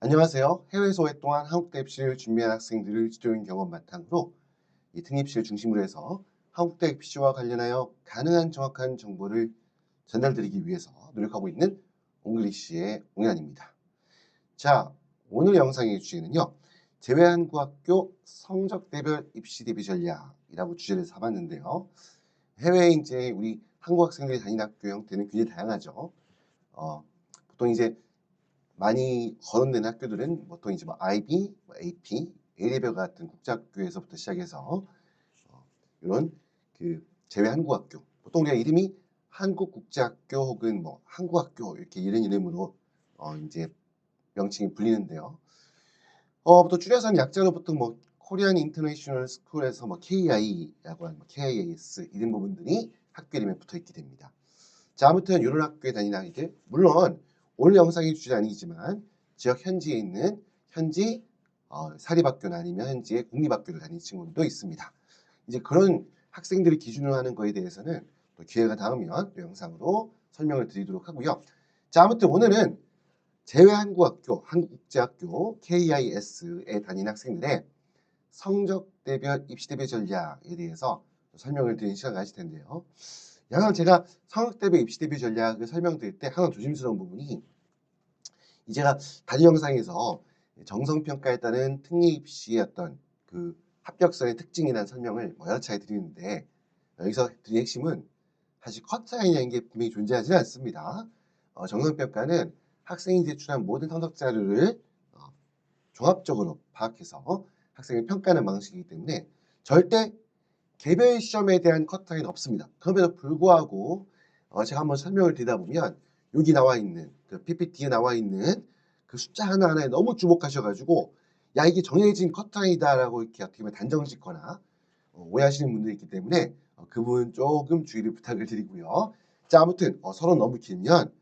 안녕하세요. 해외에서 오랫동안 한국 대입시를 준비한 학생들을 지도한 경험 바탕으로 이 등입시를 중심으로 해서 한국 대입시와 관련하여 가능한 정확한 정보를 전달드리기 위해서 노력하고 있는 옹글리시의 옹연입니다. 자, 오늘 영상의 주제는요. 제외한국학교 성적대별 입시 대비 전략이라고 주제를 삼았는데요. 해외에 이제 우리 한국 학생들이 다니는 학교 형태는 굉장히 다양하죠. 보통 이제 많이 거론되는 학교들은 보통 이제 뭐 IB, AP, A레벨 같은 국제학교에서부터 시작해서 이런 그 제외 한국학교, 보통 우리가 이름이 한국국제학교 혹은 뭐 한국학교 이렇게 이런 이름으로 이제 명칭이 불리는데요. 보통 줄여서는 약자로 보통 뭐 코리안 인터내셔널 스쿨에서 뭐 KI라고 하는 뭐 KIS 이런 부분들이 학교 이름에 붙어 있게 됩니다. 자, 아무튼 이런 학교에 다니는 아이들, 물론 오늘 영상의 주제 아니지만 지역 현지에 있는 현지 사립학교나 아니면 현지의 공립학교를 다니는 친구들도 있습니다. 이제 그런 학생들을 기준으로 하는 거에 대해서는 또 기회가 닿으면 또 영상으로 설명을 드리도록 하고요. 자, 아무튼 오늘은 제외한국학교, 한국국제학교 KIS에 다니는 학생들의 성적대별 입시대비 전략에 대해서 설명을 드리는 시간을 가질 텐데요. 항상 제가 성적대비 입시대비 전략을 설명드릴 때 항상 조심스러운 부분이 제가 다른 영상에서 정성평가에 따른 특례 입시의 어떤 그 합격선의 특징이라는 설명을 여러 차례 드리는데 여기서 드린 핵심은 사실 컷라인이라는 게 분명히 존재하지는 않습니다. 정성평가는 학생이 제출한 모든 성적 자료를 종합적으로 파악해서 학생을 평가하는 방식이기 때문에 절대 개별 시험에 대한 컷라인은 없습니다. 그럼에도 불구하고 제가 한번 설명을 드리다 보면 여기 나와 있는 그 PPT에 나와 있는 그 숫자 하나하나에 너무 주목하셔가지고 야 이게 정해진 컷라인이다라고 이렇게 어떻게 보면 단정 짓거나 오해하시는 분들이 있기 때문에 그 부분 조금 주의를 부탁을 드리고요. 자, 아무튼 서론 너무 길면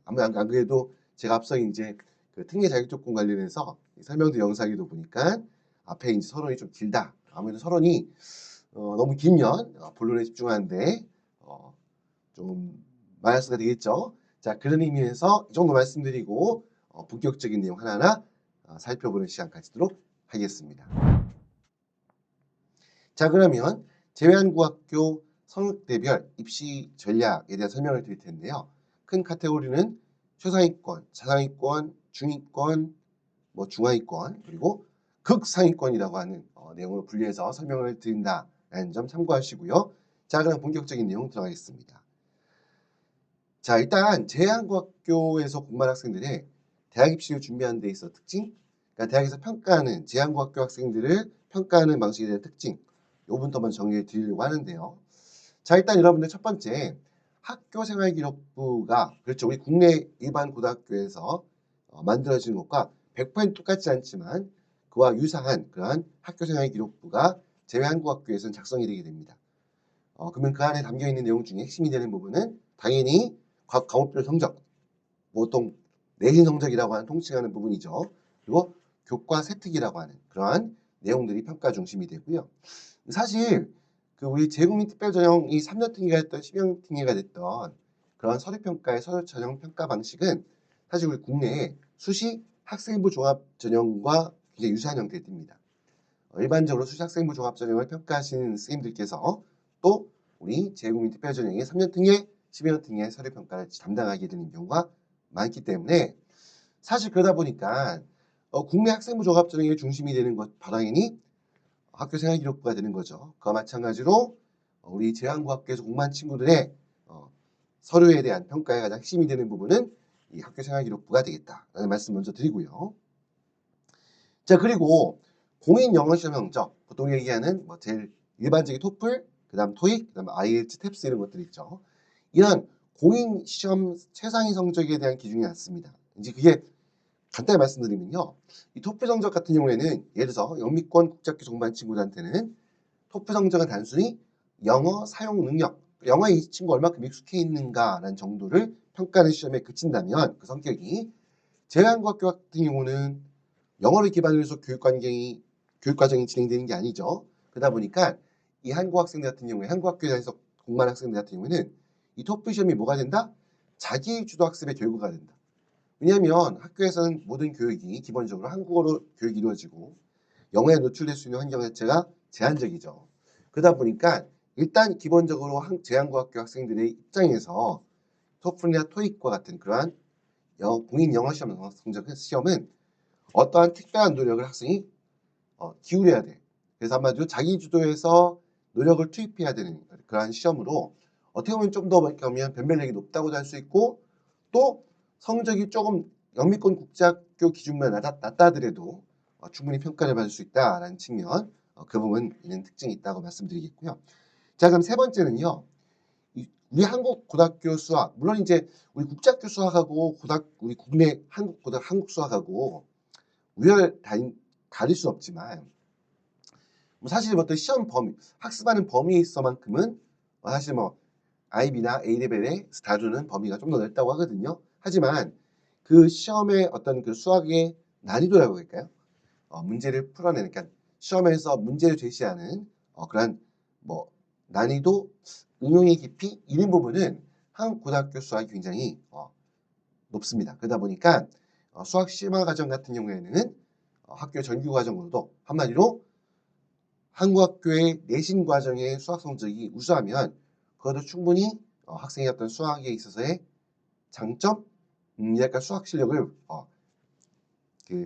안 그래도 제가 앞서 이제 그 특례 자격조건 관련해서 설명드린 영상에도 보니까 앞에 이제 서론이 좀 길다. 아무래도 서론이 너무 길면 본론에 집중하는데 좀 마이너스가 되겠죠. 자, 그런 의미에서 이 정도 말씀드리고 본격적인 내용 하나하나 살펴보는 시간 가지도록 하겠습니다. 자, 그러면 제외한국학교 성적대별 입시 전략에 대한 설명을 드릴 텐데요. 큰 카테고리는 최상위권, 차상위권, 중위권, 뭐 중하위권, 그리고 극상위권이라고 하는 내용으로 분리해서 설명을 드린다라는 점 참고하시고요. 자, 그럼 본격적인 내용 들어가겠습니다. 자, 일단 제한국학교에서 공부한 학생들의 대학 입시를 준비하는 데 있어 특징, 그러니까 대학에서 평가하는 제한국학교 학생들을 평가하는 방식에 대한 특징, 요 부분부터 먼저 정리해 드리려고 하는데요. 자, 일단 여러분들 첫 번째 학교생활기록부가 그렇죠. 우리 국내 일반 고등학교에서 만들어진 것과 100% 똑같지 않지만 그와 유사한 그러한 학교생활기록부가 제외한국학교에서는 작성이 되게 됩니다. 그러면 그 안에 담겨 있는 내용 중에 핵심이 되는 부분은 당연히 각 과목별 성적, 보통 내신 성적이라고 하는 통칭하는 부분이죠. 그리고 교과 세특이라고 하는 그러한 내용들이 평가 중심이 되고요. 사실 그 우리 재국민 특별전형이 3년 특례가 됐던 10년 특례가 됐던 그런 서류평가의 서류 전형 평가 방식은 사실 우리 국내에 수시 학생부 종합 전형과 굉장히 유사한 형태를 띱니다. 일반적으로 수시 학생부 종합 전형을 평가하시는 선생님들께서 또 우리 재국민 특별전형의 3년 특례, 12년 특례 서류 평가를 담당하게 되는 경우가 많기 때문에 사실 그러다 보니까 국내 학생부 종합 전형의 중심이 되는 것 당연히 학교 생활 기록부가 되는 거죠. 그와 마찬가지로 우리 제한국학교에서 공부한 친구들의 서류에 대한 평가의 가장 핵심이 되는 부분은 이 학교 생활 기록부가 되겠다라는 말씀 먼저 드리고요. 자, 그리고 공인 영어 시험 성적, 보통 얘기하는 뭐 제일 일반적인 토플, 그다음 토익, 그다음 IELTS, 탭스 이런 것들 있죠. 이런 공인 시험 최상위 성적에 대한 기준이 낮습니다. 이제 그게 간단히 말씀드리면요. 이 토플 성적 같은 경우에는 예를 들어서 영미권 국제학교 종반 친구들한테는 토플 성적은 단순히 영어 사용 능력, 영어에 이 친구 얼마큼 익숙해 있는가라는 정도를 평가하는 시험에 그친다면 그 성격이 제한국학교 같은 경우는 영어를 기반으로 해서 교육과정이 진행되는 게 아니죠. 그러다 보니까 이 한국 학생들 같은 경우에 한국 학교에서 공부하는 학생들 같은 경우에는 이 토플 시험이 뭐가 된다? 자기 주도 학습의 결과가 된다. 왜냐하면 학교에서는 모든 교육이 기본적으로 한국어로 교육이 이루어지고 영어에 노출될 수 있는 환경 자체가 제한적이죠. 그러다 보니까 일단 기본적으로 제한고학교 학생들의 입장에서 토플이나 토익과 같은 그러한 공인 영어 시험 성적 시험은 어떠한 특별한 노력을 학생이 기울여야 돼. 그래서 한마디로 자기 주도해서 노력을 투입해야 되는 그러한 시험으로 어떻게 보면 좀 더 보면 변별력이 높다고도 할 수 있고 또 성적이 조금 영미권 국제학교 기준보다 낮다 하더라도 충분히 평가를 받을 수 있다라는 측면 그 부분 있는 특징이 있다고 말씀드리겠고요. 자 그럼 세 번째는요. 우리 한국 고등학교 수학 물론 이제 우리 국제학교 수학하고 우리 국내 한국 수학하고 다를 수 없지만 사실 어떤 시험 범위 학습하는 범위에 있어만큼은 사실 뭐 IB나 A레벨에서 다루는 범위가 좀 더 넓다고 하거든요. 하지만 그 시험의 어떤 그 수학의 난이도라고 할까요? 문제를 풀어내는 그러니까 시험에서 문제를 제시하는 그런 뭐 난이도, 응용의 깊이 이런 부분은 한국 고등학교 수학이 굉장히 높습니다. 그러다 보니까 수학 심화 과정 같은 경우에는 학교 정규 과정으로도 한마디로 한국 학교의 내신 과정의 수학 성적이 우수하면 그것도 충분히 학생의 어떤 수학에 있어서의 장점, 약간 수학 실력을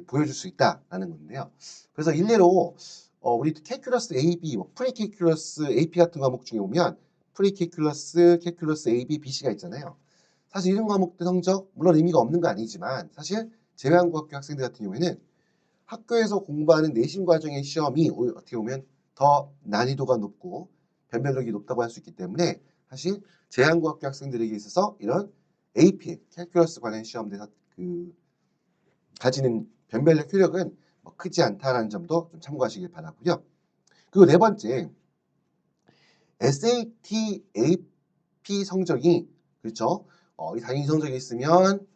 보여줄 수 있다라는 건데요. 그래서 일례로 우리 캘큘러스 AB, 프리캘큘러스 AP 같은 과목 중에 보면 프리캘큘러스, 캘큘러스 AB, BC가 있잖아요. 사실 이런 과목들 성적 물론 의미가 없는 거 아니지만 사실 제외한국학교 학생들 같은 경우에는 학교에서 공부하는 내신 과정의 시험이 어떻게 보면 더 난이도가 높고 변별력이 높다고 할 수 있기 때문에 사실 제한고학교 학생들에게 있어서 이런 AP, 캘큘러스 관련 시험들에서 가지는 변별력 효력은 크지 않다라는 점도 좀 참고하시길 바라고요. 그리고 네 번째, SAT, AP 성적이 그렇죠. 이 당연히 성적이 있으면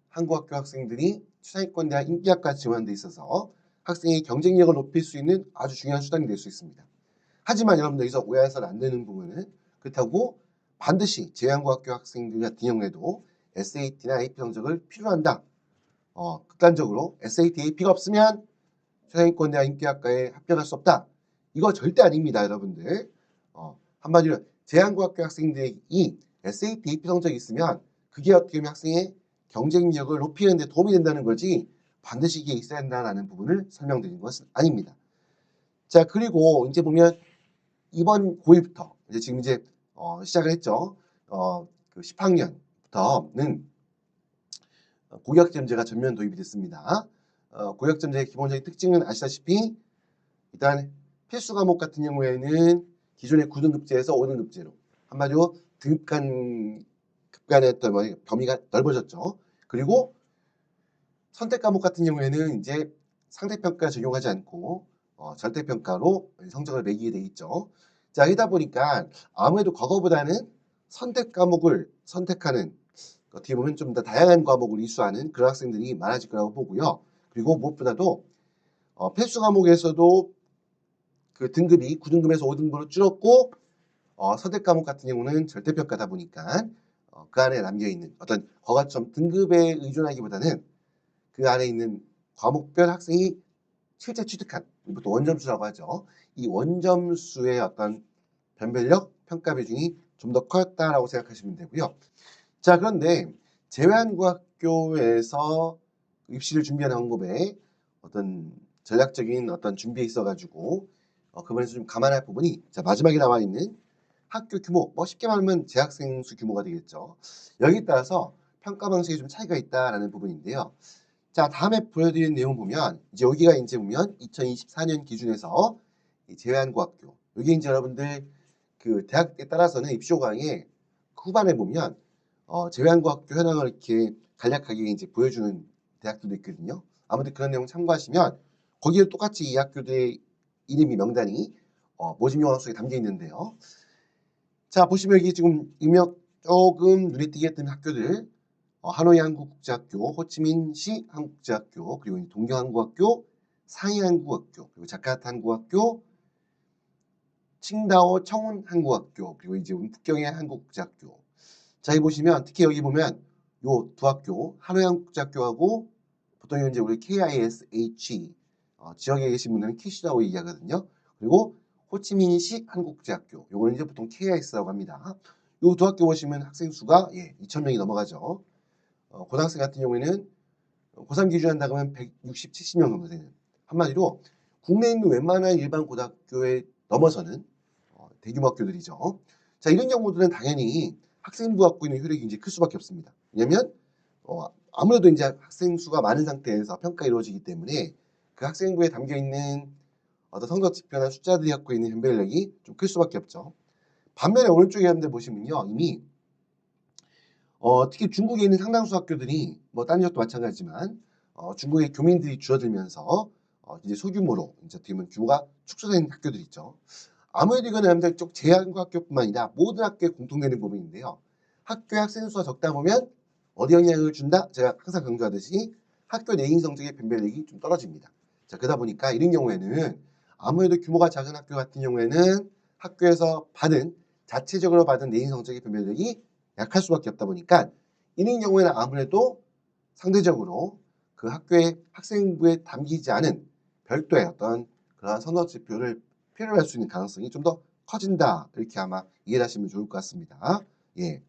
한국학교 학생들이 추상위권대와 인기학과 지원에 있어서 학생의 경쟁력을 높일 수 있는 아주 중요한 수단이 될 수 있습니다. 하지만 여러분들 여기서 오해해서는 안 되는 부분은 그렇다고 반드시 제한고학교 학생들 같은 경우에도 SAT나 AP 성적을 필요로 한다. 극단적으로 SAT, AP가 없으면 추상위권대와 인기학과에 합격할 수 없다. 이거 절대 아닙니다, 여러분들. 한마디로 제한고학교 학생들이 SAT, AP 성적이 있으면 그게 어떻게 보면 학생의 경쟁력을 높이는 데 도움이 된다는 거지 반드시 이게 있어야 한다는 부분을 설명드린 것은 아닙니다. 자 그리고 이제 보면 이번 고1부터 이제 지금 이제 시작을 했죠. 그 10학년부터는 고교학점제가 전면 도입이 됐습니다. 고교학점제의 기본적인 특징은 아시다시피 일단 필수 과목 같은 경우에는 기존의 9등급제에서 5등급제로 한마디로 급간의 어떤 범위가 넓어졌죠. 그리고 선택 과목 같은 경우에는 이제 상대평가 적용하지 않고 절대평가로 성적을 매기게 돼 있죠. 자, 이러다 보니까 아무래도 과거보다는 선택 과목을 선택하는 어떻게 보면 좀 더 다양한 과목을 이수하는 그런 학생들이 많아질 거라고 보고요. 그리고 무엇보다도 필수 과목에서도 그 등급이 9등급에서 5등급으로 줄었고 선택 과목 같은 경우는 절대평가다 보니까 그 안에 남겨있는 어떤 과가점 등급에 의존하기보다는 그 안에 있는 과목별 학생이 실제 취득한 이것도 원점수라고 하죠. 이 원점수의 어떤 변별력, 평가 비중이 좀 더 커졌다라고 생각하시면 되고요. 자 그런데 제외한국학교에서 입시를 준비하는 방법에 어떤 전략적인 어떤 준비에 있어가지고 그 부분에서 좀 감안할 부분이 자 마지막에 나와 있는 학교 규모, 쉽게 말하면 재학생 수 규모가 되겠죠. 여기에 따라서 평가 방식에 좀 차이가 있다라는 부분인데요. 자, 다음에 보여드리는 내용 보면 이제 여기가 이제 보면 2024년 기준에서 이 제외한고학교 여기 이제 여러분들 그 대학에 따라서는 입시 호강에 후반에 보면 제외한고학교 현황을 이렇게 간략하게 이제 보여주는 대학들도 있거든요. 아무튼 그런 내용 참고하시면 거기에 똑같이 이 학교들의 이름이 명단이 모집 영화 속에 담겨 있는데요. 자 보시면 여기 지금 조금 눈에 띄게 했던 학교들 하노이 한국국제학교, 호치민시 한국국제학교, 그리고 동경 한국학교, 상해 한국학교, 그리고 자카르타 한국학교, 칭다오 청운 한국학교, 그리고 이제 북경의 한국국제학교. 자 여기 보시면 특히 여기 보면 요 두 학교 한우양국제학교하고 보통 이제 우리 KISH 지역에 계신 분들은 키시라고 얘기하거든요. 그리고 호치민시 한국제학교 요거는 이제 보통 KIS라고 합니다. 요 두 학교 보시면 학생 수가 2,000명이 넘어가죠. 고등학생 같은 경우에는 고3 기준한다 그러면 160, 70명 정도 되는 한마디로 국내에 있는 웬만한 일반 고등학교에 넘어서는 대규모 학교들이죠. 자, 이런 경우들은 당연히 학생부가 갖고 있는 효력이 이제 클 수밖에 없습니다. 왜냐하면 아무래도 이제 학생 수가 많은 상태에서 평가가 이루어지기 때문에 그 학생부에 담겨 있는 어떤 성적 지표나 숫자들이 갖고 있는 변별력이 좀 클 수밖에 없죠. 반면에 오른쪽에 여러분들 보시면요, 이미 특히 중국에 있는 상당수 학교들이 뭐 다른 지역도 마찬가지지만 중국의 교민들이 줄어들면서 이제 소규모로 이제 어떻게 보면 규모가 축소된 학교들이 있죠. 아무래도 이건 여러분들 쪽 제한과 학교뿐만 아니라 모든 학교에 공통되는 부분인데요. 학교의 학생 수가 적다 보면 어디 영향을 준다? 제가 항상 강조하듯이 학교 내인 성적의 변별력이 좀 떨어집니다. 자, 그러다 보니까 이런 경우에는 아무래도 규모가 작은 학교 같은 경우에는 학교에서 자체적으로 받은 내인 성적의 변별력이 약할 수밖에 없다 보니까 이런 경우에는 아무래도 상대적으로 그 학교의 학생부에 담기지 않은 별도의 어떤 그러한 선호 지표를 필요로 할 수 있는 가능성이 좀 더 커진다. 이렇게 아마 이해를 하시면 좋을 것 같습니다. 예.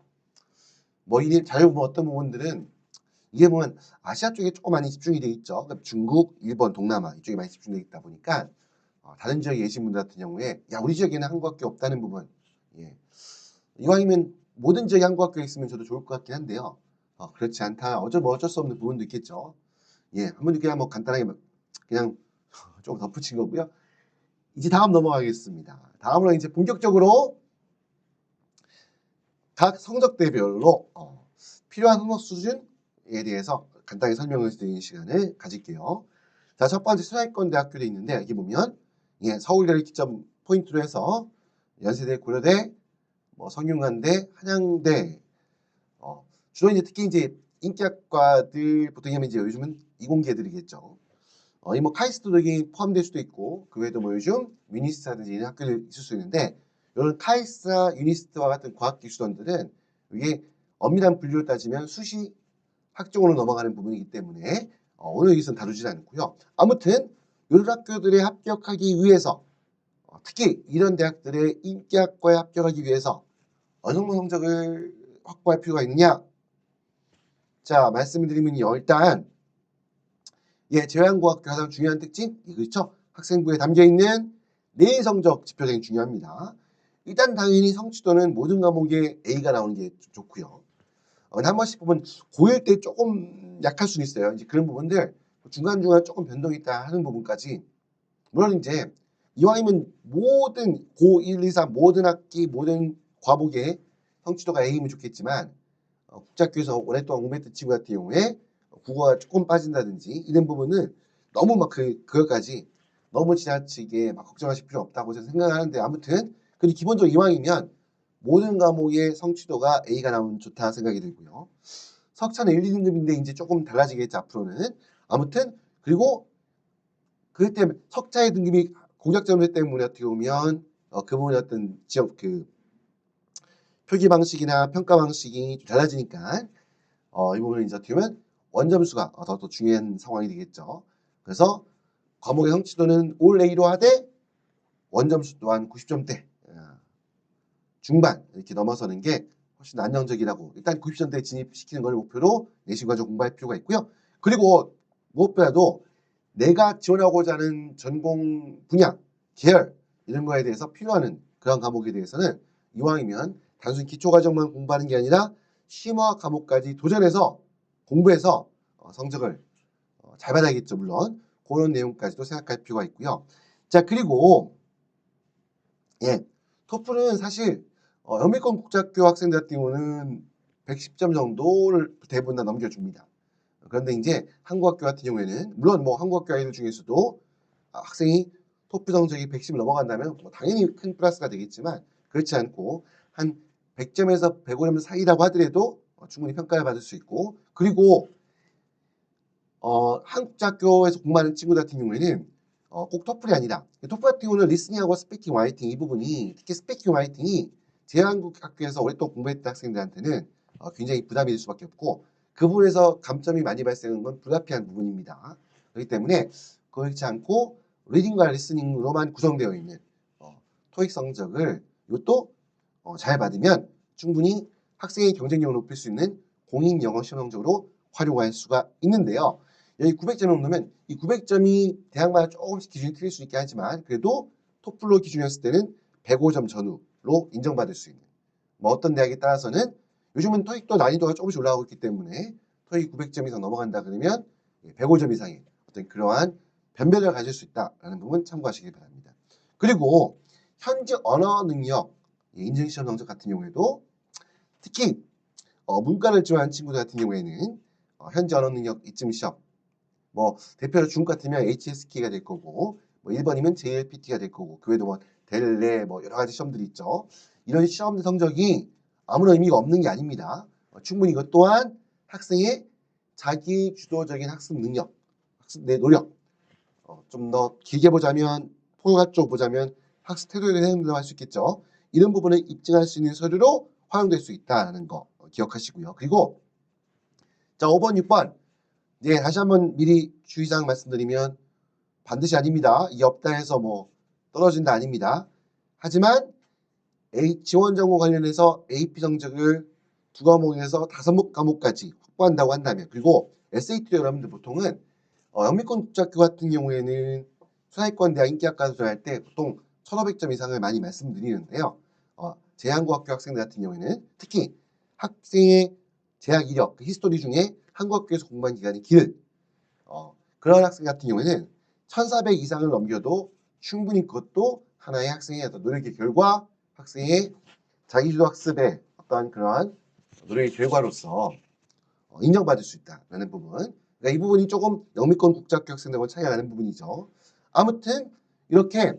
뭐 이게 잘 보면 어떤 부분들은 이게 보면 아시아 쪽에 조금 많이 집중이 돼 있죠. 그러니까 중국, 일본, 동남아 이쪽에 많이 집중돼 있다 보니까 다른 지역에 계신 분들 같은 경우에 야 우리 지역에는 한국 학교 없다는 부분 이왕이면 모든 지역에 한국 학교에 있으면 저도 좋을 것 같긴 한데요. 그렇지 않다. 어쩔 수 없는 부분도 있겠죠. 한번 그냥 뭐 간단하게 그냥 좀 덧붙인 거고요. 이제 다음 넘어가겠습니다. 다음으로 이제 본격적으로 각 성적대별로 필요한 학력 수준에 대해서 간단히 설명을 드리는 시간을 가질게요. 자, 첫 번째 수사권 대학교도 있는데 여기 보면 서울대를 기점 포인트로 해서 연세대, 고려대, 뭐 성균관대, 한양대 주로 이제 특히 이제 인기학과들 보통 하면 이제 요즘은 이공계들이겠죠. 이 뭐 카이스트도 여기 포함될 수도 있고 그 외에도 뭐 요즘 유니스트라든지 이런 학교들 있을 수 있는데 이런 카이스트나 유니스트와 같은 과학기술원들은 이게 엄밀한 분류를 따지면 수시 학종으로 넘어가는 부분이기 때문에 오늘 여기서는 다루지 않고요. 아무튼 이런 학교들에 합격하기 위해서 특히 이런 대학들의 인기학과에 합격하기 위해서 어느 정도 성적을 확보할 필요가 있느냐? 자, 말씀을 드리면요. 일단 제한고학교 가장 중요한 특징 그렇죠. 학생부에 담겨있는 내일 성적 지표 굉장히 중요합니다. 일단 당연히 성취도는 모든 과목에 A가 나오는 게 좋고요. 한 번씩 보면 고1 때 조금 약할 수는 있어요. 이제 그런 부분들 중간중간 조금 변동이 있다 하는 부분까지 물론 이제 이왕이면 모든 고1, 2, 3 모든 학기 모든 과목에 성취도가 A이면 좋겠지만 국제학교에서 오랫동안 공부했던 친구 같은 경우에 국어가 조금 빠진다든지 이런 부분은 너무 막 그것까지 너무 지나치게 막 걱정하실 필요 없다고 저는 생각하는데 아무튼 근데 기본적으로 이왕이면 모든 과목의 성취도가 A가 나오면 좋다 생각이 들고요. 석차는 1, 2등급인데 이제 조금 달라지겠죠 앞으로는. 아무튼 그리고 그것 때문에 석차의 등급이 공작점수 때문에 어떻게 보면 그 부분의 어떤 지역 표기 방식이나 평가 방식이 좀 달라지니까 이 부분은 이제 어떻게 보면 원점수가 더 중요한 상황이 되겠죠. 그래서 과목의 성취도는 올 A로 하되 원점수 또한 90점대 중반 이렇게 넘어서는 게 훨씬 안정적이라고 일단 90점대에 진입시키는 걸 목표로 내신 과정 공부할 필요가 있고요. 그리고 무엇보다도 내가 지원하고자 하는 전공 분야, 계열 이런 거에 대해서 필요한 그런 과목에 대해서는 이왕이면 단순히 기초 과정만 공부하는 게 아니라 심화 과목까지 도전해서 공부해서 성적을 잘 받아야겠죠. 물론 그런 내용까지도 생각할 필요가 있고요. 자 그리고 토플은 사실 영미권 국제학교 학생들 같은 경우는 110점 정도를 대부분 다 넘겨줍니다. 그런데 이제 한국학교 같은 경우에는 물론 뭐 한국학교 아이들 중에서도 학생이 토플 성적이 110을 넘어간다면 뭐 당연히 큰 플러스가 되겠지만 그렇지 않고 한 100점에서 105점 사이라고 하더라도 충분히 평가를 받을 수 있고 그리고 한국학교에서 공부하는 친구들 같은 경우에는 꼭 토플이 아니라 토플 같은 경우는 리스닝하고 스피킹, 라이팅 이 부분이 특히 스피킹, 라이팅이 제한국 학교에서 오랫동안 공부했던 학생들한테는 굉장히 부담이 될 수밖에 없고 그 부분에서 감점이 많이 발생하는 건 불가피한 부분입니다. 그렇기 때문에 그렇지 않고 리딩과 리스닝으로만 구성되어 있는 토익 성적을 이것도 잘 받으면 충분히 학생의 경쟁력을 높일 수 있는 공인 영어 시험 성적으로 활용할 수가 있는데요. 여기 900점이 넘으면 이 900점이 대학마다 조금씩 기준이 틀릴 수 있긴 하지만 그래도 토플로 기준이었을 때는 105점 전후로 인정받을 수 있는 뭐 어떤 대학에 따라서는 요즘은 토익도 난이도가 조금씩 올라가고 있기 때문에 토익 900점 이상 넘어간다 그러면 105점 이상의 어떤 그러한 변별력을 가질 수 있다라는 부분 참고하시기 바랍니다. 그리고 현지 언어 능력 인증시험 성적 같은 경우에도 특히 문과를 지원한 친구들 같은 경우에는 현지 언어 능력 입증 시험 뭐 대표로 중국 같으면 HSK가 될 거고 뭐 1번이면 JLPT가 될 거고 그 외에도 뭐 델레 뭐 여러 가지 시험들이 있죠. 이런 시험들 성적이 아무런 의미가 없는 게 아닙니다. 충분히 이것 또한 학생의 자기 주도적인 학습 능력, 학습 내 노력 좀 더 길게 보자면 포괄 쪽 보자면 학습 태도에 대한 행동을 할 수 있겠죠. 이런 부분을 입증할 수 있는 서류로 활용될 수 있다는 거 기억하시고요. 그리고 자 5번, 6번 다시 한번 미리 주의사항 말씀드리면 반드시 아닙니다. 이게 없다 해서 뭐 떨어진다 아닙니다. 하지만 지원 전공 관련해서 AP 성적을 2과목에서 5과목까지 확보한다고 한다면 그리고 SAT도 여러분들 보통은 영미권 국제학교 같은 경우에는 수사위권 대학 인기학과에서 들어갈 때 보통 1500점 이상을 많이 말씀드리는데요. 제한고학교 학생들 같은 경우에는 특히 학생의 재학 이력, 그 히스토리 중에 한국 학교에서 공부한 기간이 길 그런 학생 같은 경우에는 1400 이상을 넘겨도 충분히 그것도 하나의 학생의 어떤 노력의 결과 학생의 자기주도 학습의 어떤 그러한 노력의 결과로서 인정받을 수 있다라는 부분. 그러니까 이 부분이 조금 영미권 국제학교 학생들하고 차이가 나는 부분이죠. 아무튼 이렇게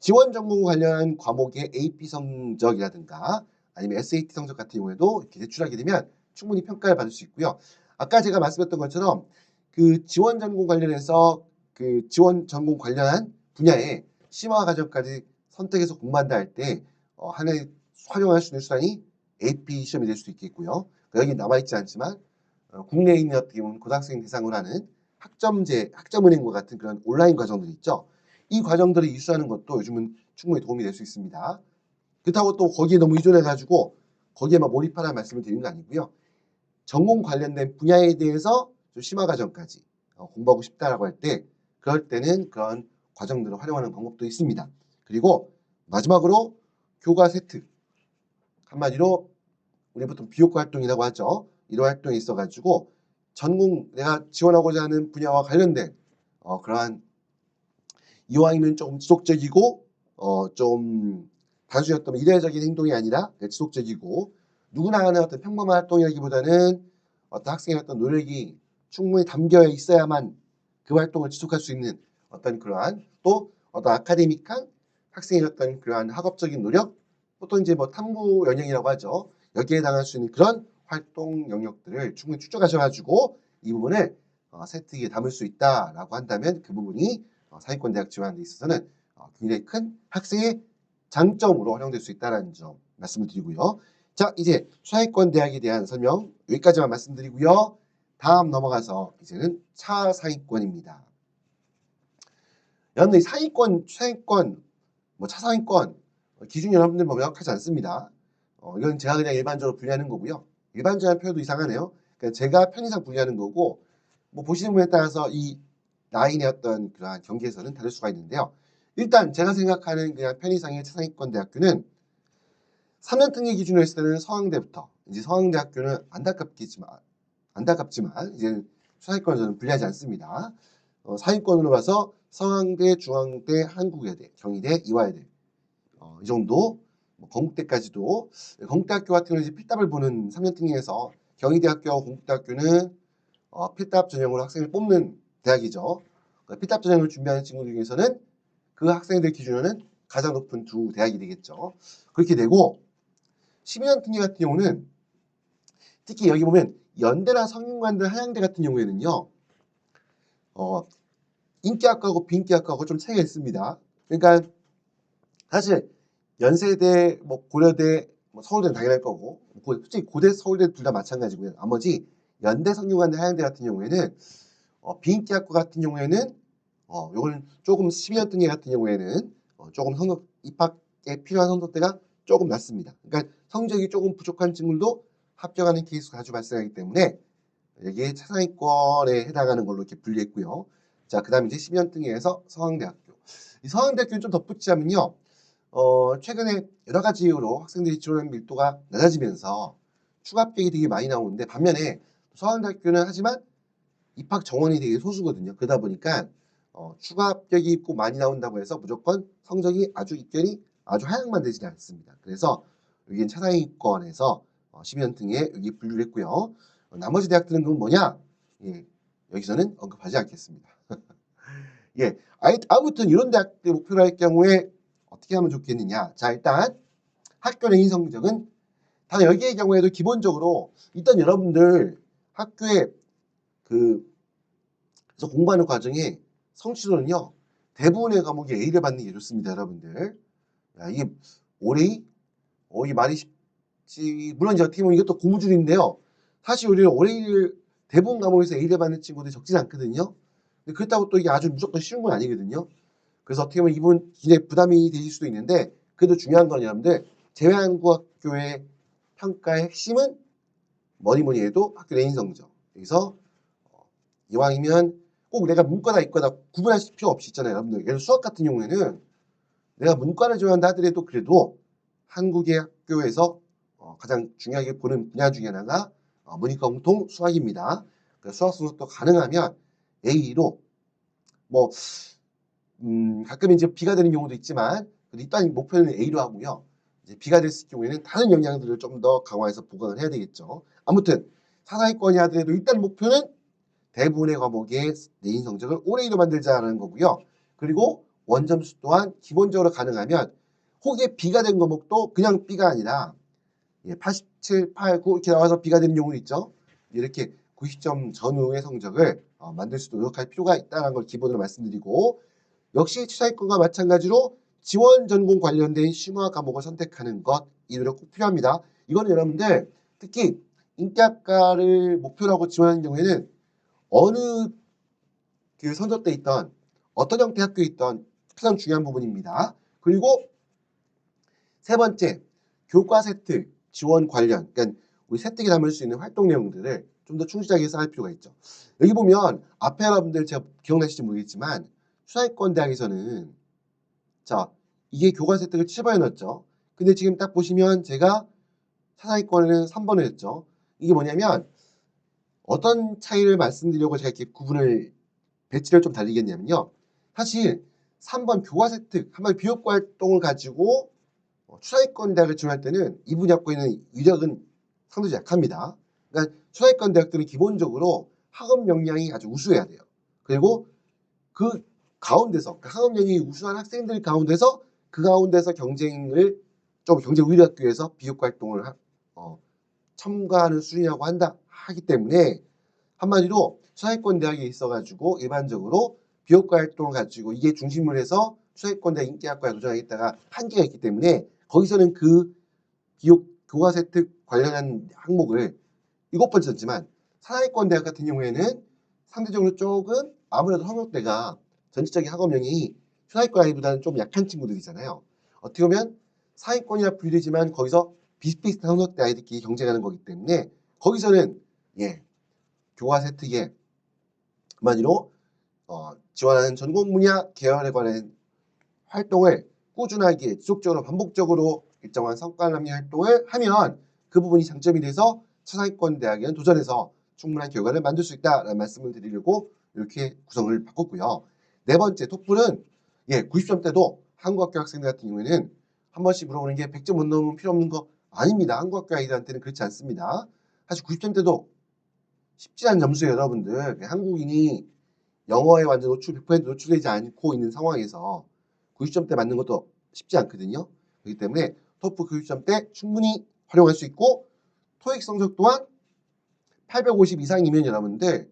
지원 전공 관련 과목의 AP 성적이라든가 아니면 SAT 성적 같은 경우에도 이렇게 제출하게 되면 충분히 평가를 받을 수 있고요. 아까 제가 말씀드렸던 것처럼 그 지원 전공 관련해서 그 지원 전공 관련한 분야의 심화 과정까지 선택해서 공부한다 할 때 하나의 활용할 수 있는 수단이 AP 시험이 될 수도 있겠고요. 여기 남아있지 않지만 국내에 있는 어떻게 보면 고등학생 대상으로 하는 학점은행과 같은 그런 온라인 과정들이 있죠. 이 과정들을 이수하는 것도 요즘은 충분히 도움이 될 수 있습니다. 그렇다고 또 거기에 너무 의존해가지고 거기에만 몰입하라는 말씀을 드리는 거 아니고요. 전공 관련된 분야에 대해서 좀 심화 과정까지 공부하고 싶다라고 할 때 그럴 때는 그런 과정들을 활용하는 방법도 있습니다. 그리고 마지막으로 교과 세트 한마디로 우리 보통 비효과 활동이라고 하죠. 이런 활동이 있어가지고 전공 내가 지원하고자 하는 분야와 관련된 그러한 이왕이면 조금 지속적이고 좀 단순히 어떤 이례적인 행동이 아니라 지속적이고 누구나 하는 어떤 평범한 활동이라기보다는 어떤 학생의 어떤 노력이 충분히 담겨 있어야만 그 활동을 지속할 수 있는 어떤 그러한 또 어떤 아카데믹한 학생의 어떤 그러한 학업적인 노력 보통 이제 뭐 탐구 영역이라고 하죠. 여기에 해당할 수 있는 그런 활동 영역들을 충분히 추적하셔가지고 이 부분을 세트기에 담을 수 있다라고 한다면 그 부분이 사회권 대학 지원하는 데 있어서는 굉장히 큰 학생의 장점으로 활용될 수 있다는 점 말씀을 드리고요. 자, 이제 사회권 대학에 대한 설명 여기까지만 말씀드리고요. 다음 넘어가서 이제는 차상위권입니다. 여러분들 상위권, 최상위권, 뭐 차상위권 기준이 여러분들 뭐 명확하지 않습니다. 이건 제가 그냥 일반적으로 분류하는 거고요. 일반적인 표현도 이상하네요. 그러니까 제가 편의상 분류하는 거고 뭐 보시는 분에 따라서 이 라인의 어떤 그러한 경계에서는 다를 수가 있는데요. 일단 제가 생각하는 그냥 편의상의 차상위권 대학교는 3년 특례 기준으로 했을 때는 서강대부터 이제 서강대학교는 안타깝지만 이제 차상위권을 저는 분류하지 않습니다. 상위권으로 봐서 서강대, 중앙대, 한국여대, 경희대, 이화여대 이 정도 건국대까지도 건국대학교 같은 경우는 이제 필답을 보는 3년 특례에서 경희대학교와 건국대학교는 필답 전형으로 학생을 뽑는 대학이죠. 필답 전형을 준비하는 친구들 중에서는 그 학생들 기준으로는 가장 높은 두 대학이 되겠죠. 그렇게 되고 12년 특례 같은 경우는 특히 여기 보면 연대나 성균관대, 한양대 같은 경우에는요. 인기학과하고 비인기학과하고 좀 차이가 있습니다. 그러니까 사실 연세대, 뭐 고려대, 뭐 서울대는 당연할 거고 솔직히 고대, 서울대 둘 다 마찬가지고요. 나머지 연대, 성균관대, 하양대 같은 경우에는 비인기 학과 같은 경우에는 요거는 조금 12년 등계 같은 경우에는 조금 성적 입학에 필요한 성적대가 조금 낮습니다. 그러니까 성적이 조금 부족한 친구들도 합격하는 케이스가 자주 발생하기 때문에 여기에 차상위권에 해당하는 걸로 이렇게 분류했고요. 자, 그다음 이제 12년 등에서 서강대학교. 이 서강대학교는 좀 덧붙이자면요. 최근에 여러 가지 이유로 학생들이 지원 밀도가 낮아지면서 추가 합격이 되게 많이 나오는데 반면에 서강대학교는 하지만 입학 정원이 되게 소수거든요. 그러다 보니까 추가 합격이 꼭 많이 나온다고 해서 무조건 성적이 아주 입결이 아주 하향만 되지는 않습니다. 그래서 여기는 차상위권에서 12년 등에 여기 분류를 했고요. 나머지 대학들은 그럼 뭐냐? 예, 여기서는 언급하지 않겠습니다. 예, 아무튼 이런 대학들 목표로 할 경우에 어떻게 하면 좋겠느냐? 자, 일단 학교 내 성적은 단 여기의 경우에도 기본적으로 일단 여러분들 학교에 그래서 공부하는 과정에 성취도는요 대부분의 과목이 A를 받는 게 좋습니다, 여러분들. 야, 이게 올해 이 말이 쉽지 물론 이제 어떻게 보면 이것도 고무줄인데요. 사실 우리는 올해를 대부분 과목에서 A를 받는 친구들이 적진 않거든요. 근데 그렇다고 또 이게 아주 무조건 쉬운 건 아니거든요. 그래서 어떻게 보면 이분 굉장히 부담이 되실 수도 있는데 그래도 중요한 건 여러분들 제외한국학교의 평가의 핵심은 뭐니 해도 학교 내인 성적. 여기서 이왕이면 꼭 내가 문과다 이과다 구분하실 필요 없이 있잖아요, 여러분들. 예를 들어 수학 같은 경우에는 내가 문과를 좋아한다 하더라도 그래도 한국의 학교에서 가장 중요하게 보는 분야 중에 하나가 문이과 공통 수학입니다. 그러니까 수학 성적도 가능하면 A로 뭐 가끔 이제 B가 되는 경우도 있지만 일단 목표는 A로 하고요. 이제 B가 됐을 경우에는 다른 영양들을 좀 더 강화해서 보강을 해야 되겠죠. 아무튼 사상위권이 하더라도 일단 목표는 대부분의 과목의 내인 성적을 올해로 만들자는 거고요. 그리고 원점수 또한 기본적으로 가능하면 혹에 B가 된 과목도 그냥 B가 아니라 87, 8, 9 이렇게 나와서 B가 되는 경우도 있죠. 이렇게 90점 전후의 성적을 만들 수 노력할 필요가 있다는 걸 기본으로 말씀드리고 역시 추사위권과 마찬가지로 지원 전공 관련된 심화 과목을 선택하는 것 이 노력 꼭 필요합니다. 이거는 여러분들 특히 인기학과를 목표로 하고 지원하는 경우에는 어느 그 선정돼 있던 어떤 형태 학교에 있던 가장 중요한 부분입니다. 그리고 세 번째, 교과 세트 지원 관련, 그러니까 우리 세특에 담을 수 있는 활동 내용들을 좀 더 충실하게 쌓을 필요가 있죠. 여기 보면 앞에 여러분들 제가 기억나실지 모르겠지만 수사위권 대학에서는 자 이게 교과 세특을 7번에 넣었죠. 근데 지금 딱 보시면 제가 사상위권에는 3번을 했죠. 이게 뭐냐면 어떤 차이를 말씀드리려고 제가 이렇게 구분을 배치를 좀 달리겠냐면요. 사실 3번 교과 세특, 한번 비교과 활동을 가지고 추사위권 대학을 지원할 때는 이 분야권에 있는 이력은 상대적으로 약합니다. 그러니까 추사위권 대학들은 기본적으로 학업 역량이 아주 우수해야 돼요. 그리고 그 가운데서 학업 역량이 우수한 학생들 가운데서 그 가운데서 경쟁을 좀 경쟁 우위를 하기 위해서 비교과 활동을 첨가하는 수준이라고 하기 때문에 한마디로 추사위권 대학에 있어가지고 일반적으로 비교과 활동을 가지고 이게 중심을 해서 추사위권 대학 인기학과에 도전하겠다가 한계가 있기 때문에 거기서는 그 교과 세특 관련한 항목을 7번 썼지만 사상위권 대학 같은 경우에는 상대적으로 조금 아무래도 학력대가 전체적인 학업력이 추사위권 아이보다는 좀 약한 친구들이잖아요. 어떻게 보면 상위권이라 분류되지만 거기서 비슷비슷한 학력대 아이들끼리 경쟁하는 거기 때문에 거기서는 교과 세특에 한마디로 지원하는 전공 분야 계열에 관한 활동을 꾸준하게 지속적으로 반복적으로 일정한 성과 남용 활동을 하면 그 부분이 장점이 돼서 차상위권 대학에는 도전해서 충분한 결과를 만들 수 있다라는 말씀을 드리려고 이렇게 구성을 바꿨고요. 네 번째 토플은 90점대도 한국학교 학생들 같은 경우에는 한 번씩 물어보는 게 100점 못 넘으면 필요 없는 거 아닙니다. 한국학교 아이들한테는 그렇지 않습니다. 사실 90점대도 쉽지 않은 점수예요, 여러분들. 한국인이 영어에 완전 100% 노출되지 않고 있는 상황에서 90점대 맞는 것도 쉽지 않거든요. 그렇기 때문에 토플 90점대 충분히 활용할 수 있고 토익 성적 또한 850 이상이면 여러분들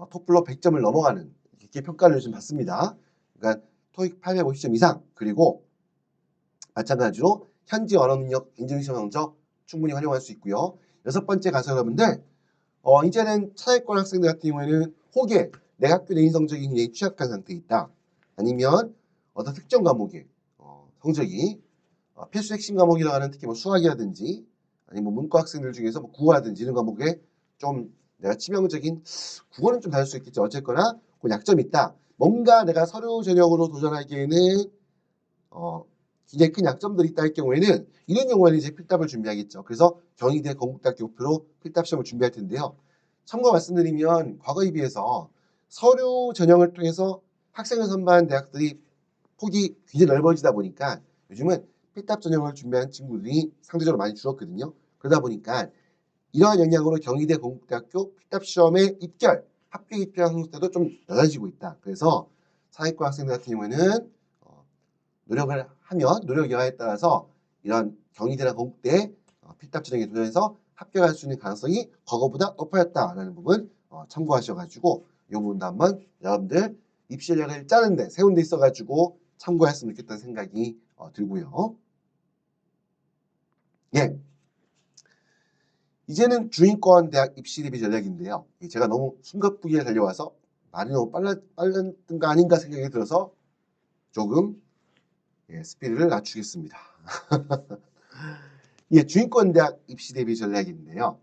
토플로 100점을 넘어가는 이렇게 평가를 요즘 받습니다. 그러니까 토익 850점 이상 그리고 마찬가지로 현지 언어 능력 인증시험 성적 충분히 활용할 수 있고요. 여섯 번째 가서 여러분들 이제는 차액권 학생들 같은 경우에는 혹에 내 학교 내신 성적이 굉장히 취약한 상태에 있다. 아니면 어떤 특정 과목의 성적이 필수 핵심 과목이라고 하는 특히 뭐 수학이라든지 아니면 뭐 문과 학생들 중에서 뭐 국어라든지 이런 과목에 좀 내가 치명적인 국어는 좀 다를 수 있겠죠. 어쨌거나 그 약점이 있다. 뭔가 내가 서류 전형으로 도전하기에는 굉장히 큰 약점들이 있다 할 경우에는 이런 경우에는 이제 필답을 준비하겠죠. 그래서 경희대 건국대학교 목표로 필답 시험을 준비할 텐데요. 참고로 말씀드리면 과거에 비해서 서류 전형을 통해서 학생을 선발한 대학들이 폭이 굉장히 넓어지다 보니까 요즘은 필답 전형을 준비한 친구들이 상대적으로 많이 줄었거든요. 그러다 보니까 이러한 영향으로 경희대 건국대학교 필답 시험의 합격 입결 성적도 좀 낮아지고 있다. 그래서 사회과 학생들 같은 경우에는 노력을 하면 노력 여하에 따라서 이런 경희대나 건국대 필답 전형에 도전해서 합격할 수 있는 가능성이 과거보다 높아졌다라는 부분 참고하셔가지고 이 부분도 한번 여러분들 입시 전략을 짜는데 세운 데 있어가지고 참고했으면 좋겠다는 생각이 들고요. 예. 이제는 중위권 대학 입시 대비 전략인데요. 제가 너무 숨가쁘게 달려와서 말이 너무 빨랐던 거 아닌가 생각이 들어서 조금 스피드를 낮추겠습니다. 예, 중위권 대학 입시 대비 전략인데요.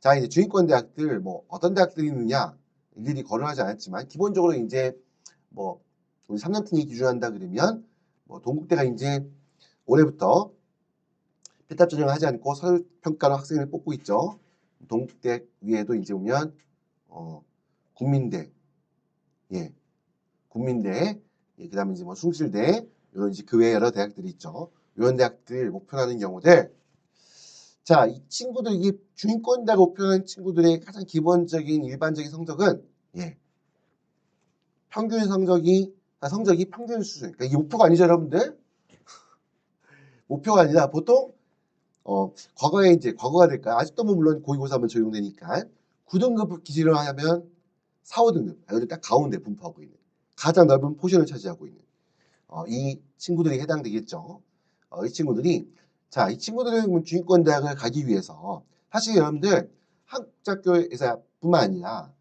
자, 이제 중위권 대학들 뭐 어떤 대학들이 있느냐 일일이 거론하지 않았지만 기본적으로 이제 뭐 우리 3년 특위 기준한다 그러면 뭐 동국대가 이제 올해부터 필답 전형을 하지 않고 서류 평가로 학생을 뽑고 있죠. 동국대 위에도 이제 보면 국민대, 예, 국민대, 예, 그다음에 이제 뭐 숭실대 이런 이제 그 외에 여러 대학들이 있죠. 이런 대학들 목표로 하는 경우들. 자, 이 친구들 이게 중위권 대학 목표로 하는 친구들의 가장 기본적인 일반적인 성적은 평균 성적이 평균 수준. 그러니까 이게 목표가 아니죠, 여러분들. 목표가 아니라 보통 과거에 이제 과거가 될까요? 아직도 뭐 물론 고위고사만 적용되니까 9등급 기준으로 하면 4, 5등급 여기 딱 가운데 분포하고 있는 가장 넓은 포션을 차지하고 있는 이 친구들이 해당되겠죠. 이 친구들이 이 친구들은 중위권 대학을 가기 위해서 사실 여러분들 한국작교에서뿐만 아니라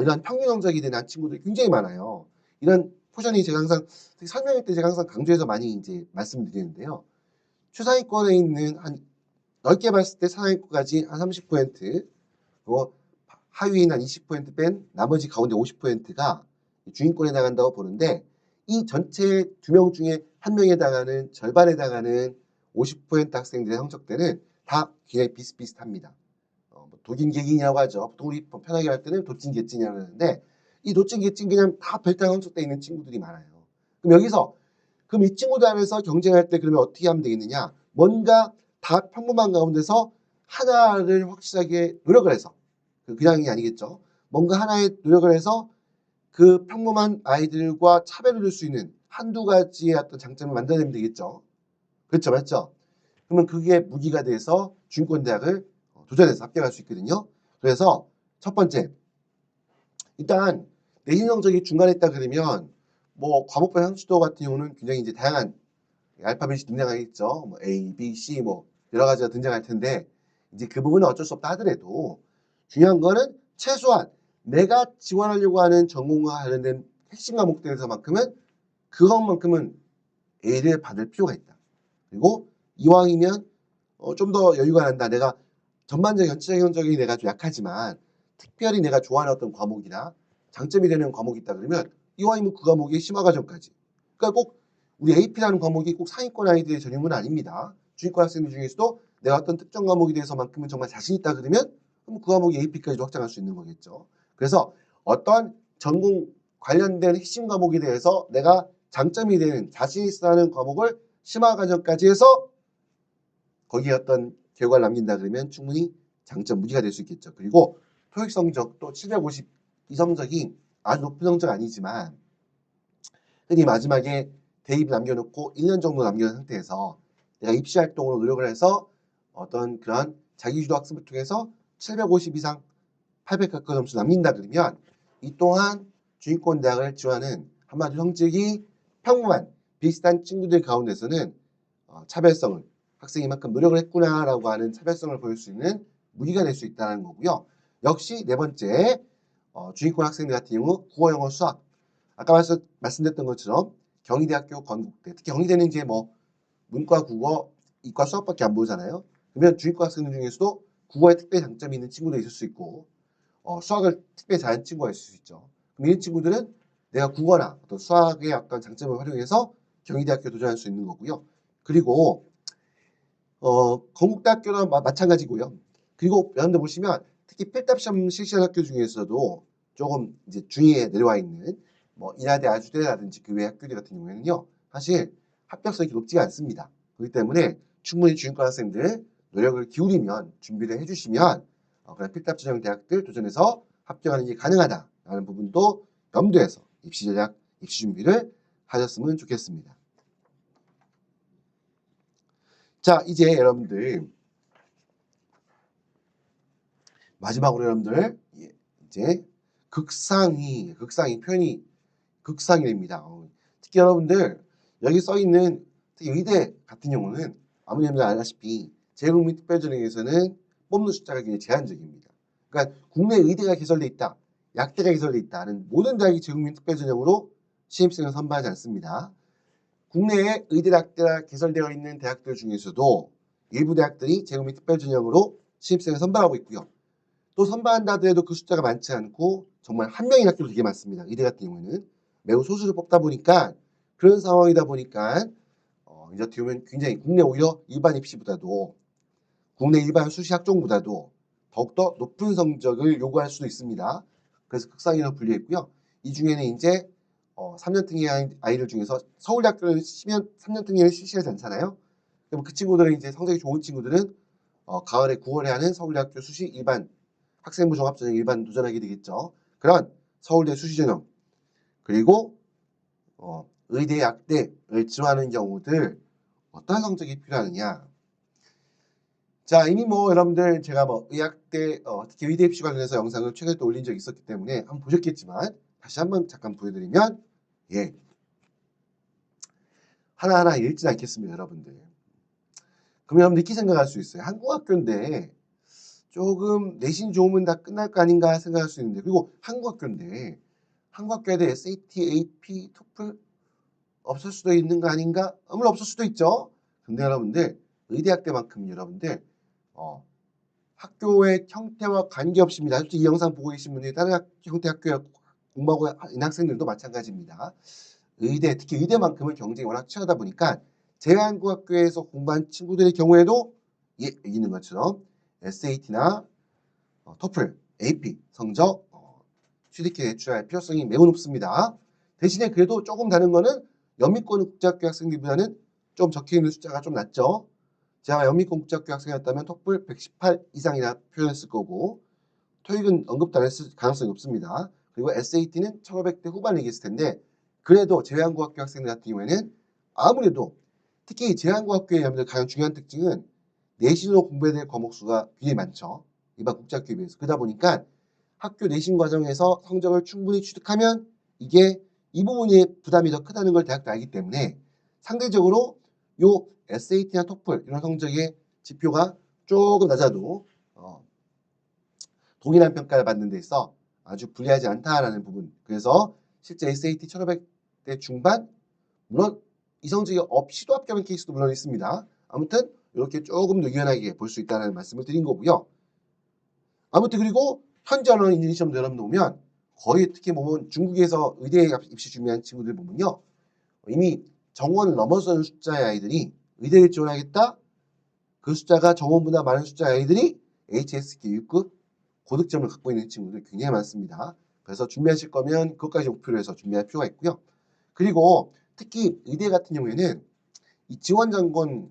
이런 평균 성적이 된 친구들이 굉장히 많아요. 이런 포션이 제가 항상 설명할 때 제가 항상 강조해서 많이 이제 말씀드리는데요. 최상위권에 있는 한 넓게 봤을 때 상위권까지 한 30%, 그리고 하위인 한 20% 뺀 나머지 가운데 50%가 중위권에 해당한다고 보는데 이 전체 2명 중에 1명에 해당하는 절반에 해당하는 50% 학생들의 성적대는 다 굉장히 비슷비슷합니다. 도진계진이라고 하죠. 보통 우리 편하게 할 때는 도찐개찐이라고 하는데 이 도찐개찐 그냥 다 별다른 성적대 있는 친구들이 많아요. 그럼 여기서 그럼 이 친구들 안에서 경쟁할 때 그러면 어떻게 하면 되겠느냐? 뭔가 다 평범한 가운데서 하나를 확실하게 노력을 해서 그냥이 아니겠죠. 뭔가 하나에 노력을 해서 그 평범한 아이들과 차별을 둘 수 있는 한두 가지의 어떤 장점을 만들어내면 되겠죠. 그렇죠, 맞죠? 그러면 그게 무기가 돼서 중위권대학을 도전해서 합격할 수 있거든요. 그래서 첫 번째, 일단 내신 성적이 중간에 있다 그러면 뭐 과목별 상수도 같은 경우는 굉장히 이제 다양한 알파벳이 등장하겠죠. 뭐 A, B, C 뭐 여러 가지가 등장할 텐데 이제 그 부분은 어쩔 수 없다 하더라도 중요한 거는 최소한 내가 지원하려고 하는 전공과 관련된 핵심 과목들에서만큼은 그것만큼은 A를 받을 필요가 있다. 그리고 이왕이면 좀 더 여유가 난다. 내가 전반적인 전체적인 성적이 내가 좀 약하지만 특별히 내가 좋아하는 어떤 과목이나 장점이 되는 과목이 있다 그러면 이왕이면 그 과목의 심화 과정까지. 그러니까 꼭 우리 AP라는 과목이 꼭 상위권 아이들의 전형은 아닙니다. 중위권 학생들 중에서도 내가 어떤 특정 과목에 대해서만큼은 정말 자신 있다 그러면 그럼 그 과목이 AP까지도 확장할 수 있는 거겠죠. 그래서 어떤 전공 관련된 핵심 과목에 대해서 내가 장점이 되는 자신 있어 하는 과목을 심화 과정까지 해서 거기에 어떤 결과를 남긴다 그러면 충분히 장점 무기가 될 수 있겠죠. 그리고 토익 성적도 750 이 성적이 아주 높은 성적 아니지만 흔히 마지막에 대입 남겨놓고 1년 정도 남겨놓은 상태에서 내가 입시 활동으로 노력을 해서 어떤 그런 자기주도 학습을 통해서 750 이상 800 가까운 점수 남긴다 그러면 이 또한 중위권 대학을 지원하는 한마디로 성적이 평범한 비슷한 친구들 가운데서는 차별성을 학생이 만큼 노력을 했구나라고 하는 차별성을 보일 수 있는 무기가 될 수 있다는 거고요. 역시 네 번째 중위권 학생들 같은 경우 국어, 영어, 수학 아까 말씀드렸던 것처럼 경희대학교, 건국대 특히 경희대는 이제 뭐 문과, 국어, 이과, 수학밖에 안 보잖아요. 그러면 중위권 학생들 중에서도 국어에 특별히 장점이 있는 친구도 있을 수 있고 수학을 특별히 잘하는 친구가 있을 수 있죠. 그럼 이런 친구들은 내가 국어나 어떤 수학의 어떤 장점을 활용해서 경희대학교에 도전할 수 있는 거고요. 그리고 건국대학교는 마찬가지고요. 그리고 여러분들 보시면 특히 필답 시험 실시하는 학교 중에서도 조금 이제 중위에 내려와 있는 뭐 인하대, 아주대라든지 그 외 학교들 같은 경우에는요. 사실 합격성이 높지가 않습니다. 그렇기 때문에 충분히 중위권 학생들 노력을 기울이면 준비를 해주시면 그런 필답 지정 대학들 도전해서 합격하는 게 가능하다라는 부분도 염두에서 입시 전략, 입시 준비를 하셨으면 좋겠습니다. 자, 이제 여러분들 마지막으로 여러분들 이제 극상위 표현이 극상위입니다. 특히 여러분들 여기 써 있는 특히 의대 같은 경우는 아무리 여러분들 알다시피 재외국민 특별전형에서는 뽑는 숫자가 굉장히 제한적입니다. 그러니까 국내 의대가 개설돼 있다, 약대가 개설돼 있다는 모든 대학이 재외국민 특별전형으로 신입생을 선발하지 않습니다. 국내에 의대, 약대가 개설되어 있는 대학들 중에서도 일부 대학들이 재외국민 특별전형으로 신입생을 선발하고 있고요. 또 선발한다 하더라도 그 숫자가 많지 않고 정말 한 명인 학교도 되게 많습니다. 의대 같은 경우에는 매우 소수를 뽑다 보니까 그런 상황이다 보니까 이제 어떻게 보면 굉장히 국내 오히려 일반 입시보다도 국내 일반 수시 학종보다도 더욱더 높은 성적을 요구할 수도 있습니다. 그래서 극상위로 분류해 있고요. 이 중에는 이제 3년등의 아이들 중에서 서울대학교는 3년등을 실시하지 않잖아요. 그럼 그 친구들은 이제 성적이 좋은 친구들은 가을에 9월에 하는 서울대학교 수시 일반 학생부 종합전형 일반 도전하게 되겠죠. 그런 서울대 수시전형 그리고 의대, 약대를 지원하는 경우들 어떤 성적이 필요하느냐. 자, 이미 뭐 여러분들 제가 뭐 의학대 특히 의대 입시 관련해서 영상을 최근에 또 올린 적이 있었기 때문에 한번 보셨겠지만 다시 한번 잠깐 보여드리면 예 하나하나 읽진 않겠습니다, 여러분들. 그럼 여러분들 이렇게 생각할 수 있어요. 한국 학교인데 조금 내신 좋으면 다 끝날 거 아닌가 생각할 수 있는데 그리고 한국 학교인데 한국 학교에도 SAT, AP, 토플 없을 수도 있는 거 아닌가? 물론 없을 수도 있죠. 근데 여러분들 의대학대만큼 여러분들 학교의 형태와 관계없습니다. 솔직히 이 영상 보고 계신 분들이 다른 형태 학교에 공부하고 있는 학생들도 마찬가지입니다. 의대, 특히 의대만큼은 경쟁이 워낙 치열하다 보니까 제한국학교에서 공부한 친구들의 경우에도 여기 있는 것처럼 SAT나 토플, AP 성적 취득기에 제출할 필요성이 매우 높습니다. 대신에 그래도 조금 다른 거는 연미권 국제학교 학생들보다는 좀 적혀 있는 숫자가 좀 낮죠. 제가 연미권 국제학교 학생이었다면 토플 118 이상이나 표현했을 거고 토익은 언급도 안 했을 가능성이 높습니다. 그리고 SAT는 1500대 후반 얘기했을 텐데 그래도 제한국학교 학생들 같은 경우에는 아무래도 특히 제한국학교의 여러분들 가장 중요한 특징은 내신으로 공부해야 될 과목 수가 굉장히 많죠. 일반 국제학교에 비해서. 그러다 보니까 학교 내신 과정에서 성적을 충분히 취득하면 이게 이 부분이 부담이 더 크다는 걸 대학도 알기 때문에 상대적으로 요 SAT나 토플 이런 성적의 지표가 조금 낮아도 동일한 평가를 받는 데 있어 아주 불리하지 않다라는 부분. 그래서 실제 SAT 1500대 중반 물론 이 성적이 없이도 합격하는 케이스도 물론 있습니다. 아무튼 이렇게 조금 더 유연하게 볼 수 있다는 말씀을 드린 거고요. 아무튼 그리고 현재 언어 인증 시험도 여러분들 보면 거의 특히 보면 중국에서 의대 입시 준비한 친구들 보면요. 이미 정원을 넘어서는 숫자의 아이들이 의대를 지원하겠다. 그 숫자가 정원보다 많은 숫자의 아이들이 HSK 6급 고득점을 갖고 있는 친구들 굉장히 많습니다. 그래서 준비하실 거면 그것까지 목표로 해서 준비할 필요가 있고요. 그리고 특히 의대 같은 경우에는 이 지원 장관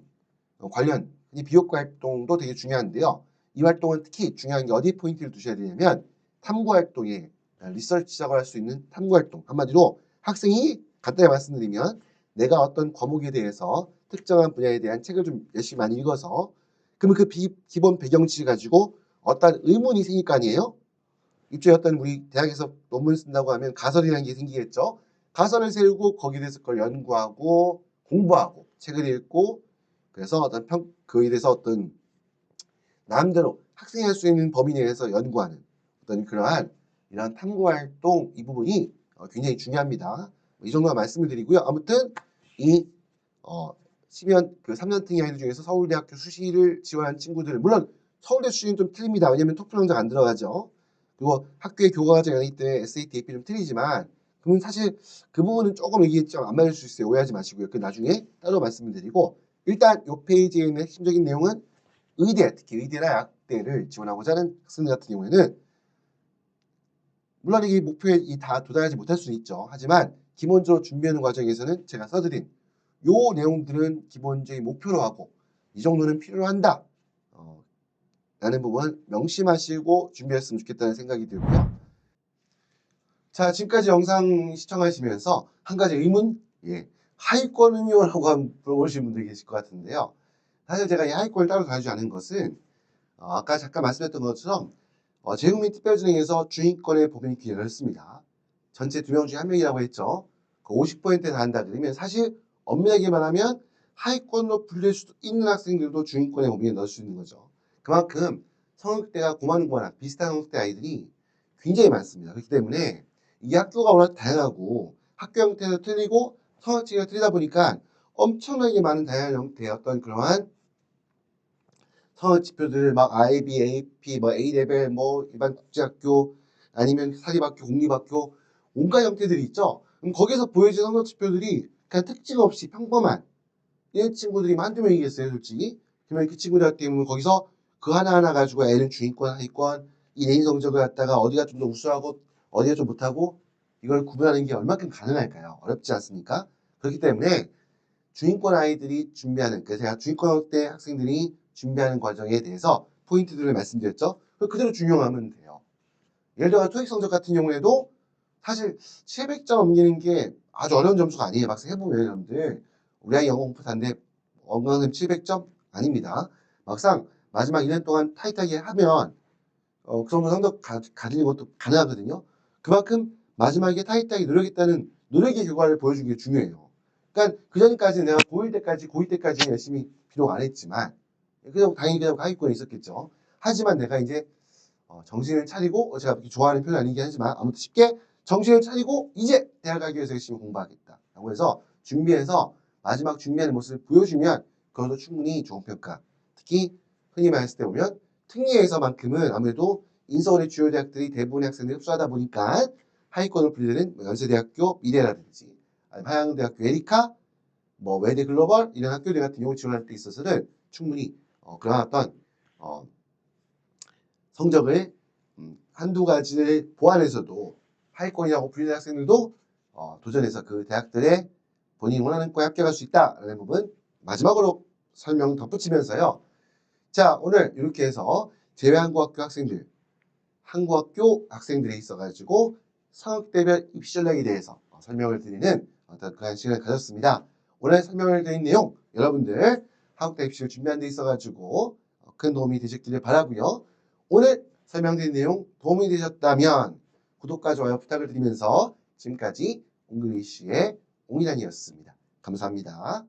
관련 비효과 활동도 되게 중요한데요. 이 활동은 특히 중요한 게 어디 포인트를 두셔야 되냐면 탐구 활동에 리서치 작업을 할 수 있는 탐구 활동. 한마디로 학생이 간단히 말씀드리면 내가 어떤 과목에 대해서 특정한 분야에 대한 책을 좀 열심히 많이 읽어서 그러면 그 기본 배경 지식 가지고 어떤 의문이 생길 거 아니에요? 입주에 어떤 우리 대학에서 논문 쓴다고 하면 가설이라는 게 생기겠죠. 가설을 세우고 거기에 대해서 그걸 연구하고 공부하고 책을 읽고 그래서 그에 대해서 어떤 나름대로 학생이 할 수 있는 범위 내에서 연구하는 어떤 그러한 이런 탐구 활동 이 부분이 굉장히 중요합니다. 이 정도만 말씀을 드리고요. 아무튼 이 12년 그 3년 특기 아이들 중에서 서울대학교 수시를 지원한 친구들 물론 서울대 수시는 좀 틀립니다. 왜냐하면 토플 성적 안 들어가죠. 그리고 학교의 교과 과정이 아니기 때문에 SAT, AP는 틀리지만 그러면 사실 그 부분은 조금 이게 좀 안 맞을 수 있어요. 오해하지 마시고요. 그 나중에 따로 말씀을 드리고 일단 이 페이지에 있는 핵심적인 내용은 의대, 특히 의대나 약대를 지원하고자 하는 학생들 같은 경우에는 물론 이 목표에 다 도달하지 못할 수는 있죠. 하지만 기본적으로 준비하는 과정에서는 제가 써드린 요 내용들은 기본적인 목표로 하고 이 정도는 필요한다. 라는 부분 명심하시고 준비했으면 좋겠다는 생각이 들고요. 자, 지금까지 영상 시청하시면서 한 가지 의문, 하위권은요? 라고 한번 물어보시는 분들이 계실 것 같은데요. 사실 제가 이 하위권을 따로 가지지 않은 것은 아까 잠깐 말씀했던 것처럼 재국민 특별전형에서 주인권의 범위 기회를 했습니다. 전체 2명 중에 1명이라고 했죠. 그 50%에 달한다 그러면 사실 엄밀하게 말하면 하위권으로 불릴 수도 있는 학생들도 주인권의 범위에 넣을 수 있는 거죠. 그만큼 성역대가 고만고만한 비슷한 성역대 아이들이 굉장히 많습니다. 그렇기 때문에 이 학교가 워낙 다양하고 학교 형태도 틀리고 성역지가 틀리다 보니까 엄청나게 많은 다양한 형태의 어떤 그러한 성역 지표들을 막 IB, AP, 뭐 A레벨, 뭐 일반 국제학교 아니면 사립학교, 공립학교 온갖 형태들이 있죠. 그럼 거기서 보여지는 성적 지표들이 그냥 특징 없이 평범한 이런 친구들이 한두 명이겠어요, 솔직히. 그러면 그 친구들 때문에 거기서 그 하나하나 가지고 애는 주인권, 하위권, 이 내인 성적을 갖다가 어디가 좀 더 우수하고 어디가 좀 못하고 이걸 구분하는 게 얼마큼 가능할까요? 어렵지 않습니까? 그렇기 때문에 주인권 아이들이 준비하는, 그래서 제가 주인권 때 학생들이 준비하는 과정에 대해서 포인트들을 말씀드렸죠. 그대로 준용하면 돼요. 예를 들어 토익 성적 같은 경우에도 사실 700점 넘기는 게 아주 어려운 점수가 아니에요. 막상 해보면 여러분들 우리 아이 영어 공부 다인데 원강은 700점 아닙니다. 막상 마지막 2년 동안 타이트하게 하면 그 정도 성적 가지는 것도 가능하거든요. 그만큼 마지막에 타이트하게 노력했다는 노력의 결과를 보여주는 게 중요해요. 그러니까 그 전까지 내가 고2 때까지 열심히 비록 안 했지만 그냥 당연히 그냥 하위권에 있었겠죠. 하지만 내가 이제 정신을 차리고 제가 그렇게 좋아하는 표현 아니긴 하지만 아무튼 쉽게 정신을 차리고 이제 대학 가기 위해서 열심히 공부하겠다. 라고 해서 준비해서 마지막 준비하는 모습을 보여주면 그것도 충분히 좋은 평가. 특히 흔히 말했을 때 보면 특례에서만큼은 아무래도 인서울의 주요 대학들이 대부분의 학생들이 흡수하다 보니까 하위권으로 분류되는 연세대학교 미래라든지 하양대학교 에리카, 뭐 외대 글로벌 이런 학교들 같은 경우 지원할 때 있어서는 충분히 그런 어떤 성적을 한두 가지를 보완해서도 하위권이라고 불리는 학생들도 도전해서 그 대학들에 본인이 원하는 과에 합격할 수 있다라는 부분 마지막으로 설명 덧붙이면서요. 자, 오늘 이렇게 해서 제외한국학교 학생들, 한국학교 학생들에 있어가지고 성역대별 입시 전략에 대해서 설명을 드리는 어떤 그런 시간을 가졌습니다. 오늘 설명을 드린 내용 여러분들 한국대 입시를 준비하는 데 있어가지고 큰 도움이 되셨기를 바라고요. 오늘 설명드린 내용 도움이 되셨다면 구독과 좋아요 부탁을 드리면서 지금까지 옹글리쉬의 옹이란이었습니다. 감사합니다.